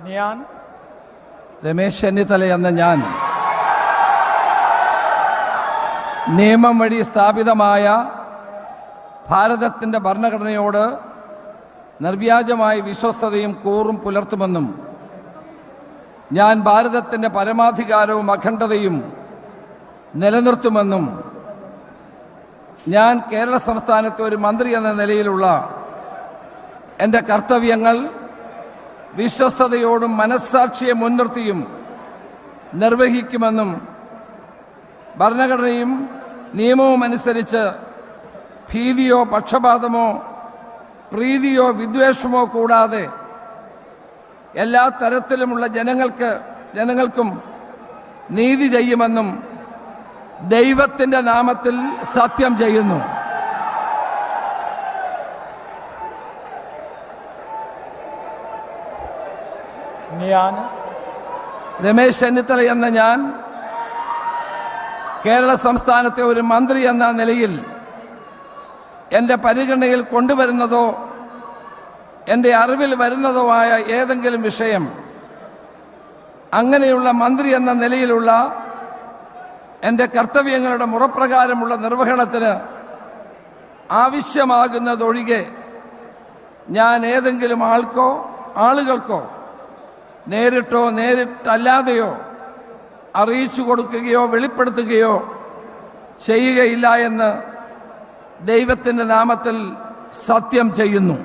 ഞാൻ രമേശ് ചെന്നിത്തല എന്ന ഞാൻ നിയമം വഴി സ്ഥാപിതമായ ഭാരതത്തിൻ്റെ ഭരണഘടനയോട് നിർവ്യാജമായ വിശ്വസ്തതയും കൂറും പുലർത്തുമെന്നും ഞാൻ ഭാരതത്തിൻ്റെ പരമാധികാരവും അഖണ്ഡതയും നിലനിർത്തുമെന്നും ഞാൻ കേരള സംസ്ഥാനത്തെ ഒരു മന്ത്രി എന്ന നിലയിലുള്ള എൻ്റെ കർത്തവ്യങ്ങൾ വിശ്വസ്തയോടും മനസ്സാക്ഷിയെ മുൻനിർത്തിയും നിർവഹിക്കുമെന്നും ഭരണഘടനയും നിയമവും അനുസരിച്ച് ഭീതിയോ പക്ഷപാതമോ പ്രീതിയോ വിദ്വേഷമോ കൂടാതെ എല്ലാ തരത്തിലുമുള്ള ജനങ്ങൾക്കും നീതി ചെയ്യുമെന്നും ദൈവത്തിൻ്റെ നാമത്തിൽ സത്യം ചെയ്യുന്നു. ഞാൻ രമേശ് ചെന്നിത്തല എന്ന ഞാൻ കേരള സംസ്ഥാനത്തെ ഒരു മന്ത്രി എന്ന നിലയിൽ എൻ്റെ പരിഗണനയിൽ കൊണ്ടുവരുന്നതോ എൻ്റെ അറിവിൽ വരുന്നതോ ആയ ഏതെങ്കിലും വിഷയം അങ്ങനെയുള്ള മന്ത്രി എന്ന നിലയിലുള്ള എൻ്റെ കർത്തവ്യങ്ങളുടെ മുറപ്രകാരമുള്ള നിർവഹണത്തിന് ആവശ്യമാകുന്നതൊഴികെ ഞാൻ ഏതെങ്കിലും ആളുകൾക്കോ നേരിട്ടോ നേരിട്ടല്ലാതെയോ അറിയിച്ചു കൊടുക്കുകയോ വെളിപ്പെടുത്തുകയോ ചെയ്യുകയില്ല എന്ന് ദൈവത്തിൻ്റെ നാമത്തിൽ സത്യം ചെയ്യുന്നു.